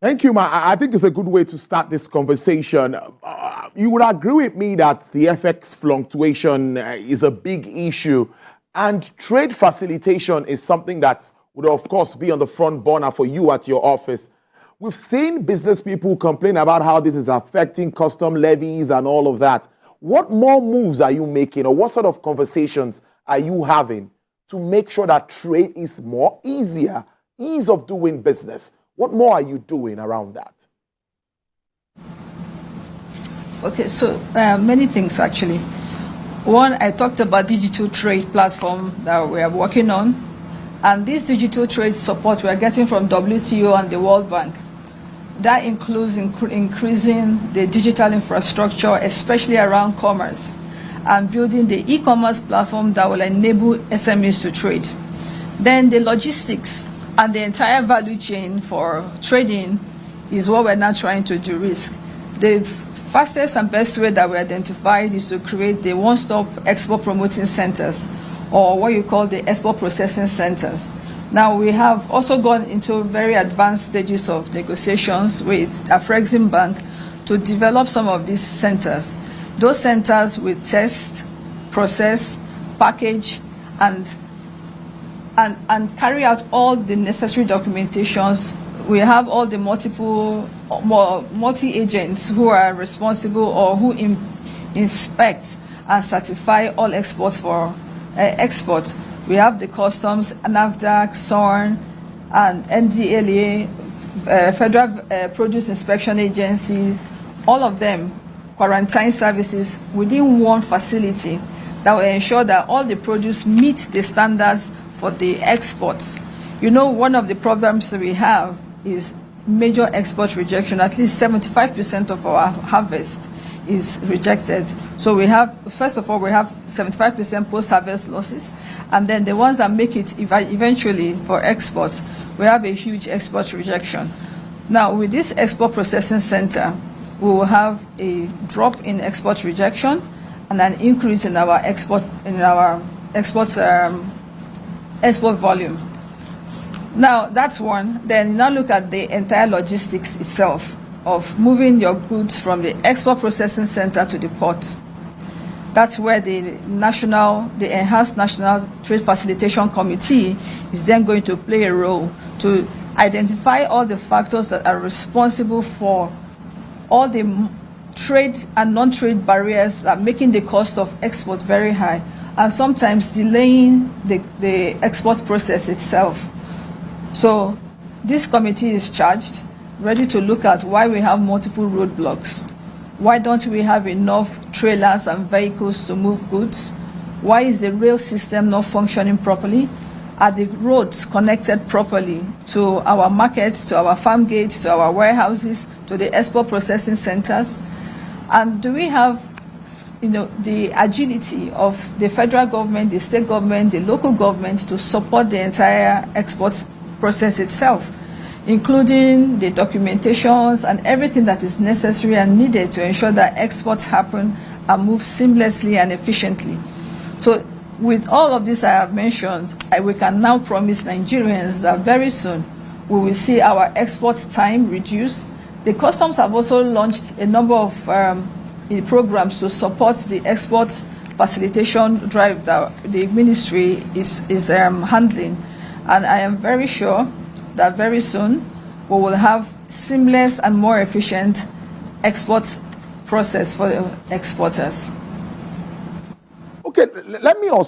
Thank you, Ma. I think it's a good way to start this conversation. You would agree with me that the FX fluctuation is a big issue, and trade facilitation is something that would, of course, be on the front burner for you at your office. We've seen business people complain about how this is affecting custom levies and all of that. What more moves are you making, or what sort of conversations are you having to make sure that trade is more easier, ease of doing business? What more are you doing around that? Okay, so many things actually. One, I talked about digital trade platform that we are working on. And this digital trade support we are getting from WTO and the World Bank. That includes increasing the digital infrastructure, especially around commerce, and building the e-commerce platform that will enable SMEs to trade. Then the logistics and the entire value chain for trading is what we're now trying to de-risk. The fastest and best way that we identified is to create the one-stop export promoting centers, or what you call the export processing centers. Now, we have also gone into very advanced stages of negotiations with Afrexim Bank to develop some of these centers. Those centers will test, process, package, and carry out all the necessary documentations. We have all the multi-agents who are responsible or who inspect and certify all exports for export. We have the customs, NAFDAC, SORN, and NDLA, Federal Produce Inspection Agency, all of them quarantine services within one facility that will ensure that all the produce meet the standards for the exports. You know, one of the problems we have is major export rejection. At least 75% of our harvest is rejected. So we have, first of all, we have 75% post-harvest losses, and then the ones that make it eventually for export, we have a huge export rejection. Now, with this export processing center, we will have a drop in export rejection and an increase in our export volume. Now, that's one. Then now look at the entire logistics itself of moving your goods from the export processing center to the port. That's where the Enhanced National Trade Facilitation Committee is then going to play a role to identify all the factors that are responsible for all the trade and non-trade barriers that are making the cost of export very high, and sometimes delaying the export process itself. So this committee is charged, ready to look at why we have multiple roadblocks. Why don't we have enough trailers and vehicles to move goods? Why is the rail system not functioning properly? Are the roads connected properly to our markets, to our farm gates, to our warehouses, to the export processing centers? And do we have, the agility of the federal government, the state government, the local government to support the entire export process itself, including the documentations and everything that is necessary and needed to ensure that exports happen and move seamlessly and efficiently? So with all of this I have mentioned, we can now promise Nigerians that very soon we will see our export time reduce. The customs have also launched a number of programs to support the export facilitation drive that the ministry is handling. And I am very sure that very soon we will have seamless and more efficient export process for the exporters. Okay, let me also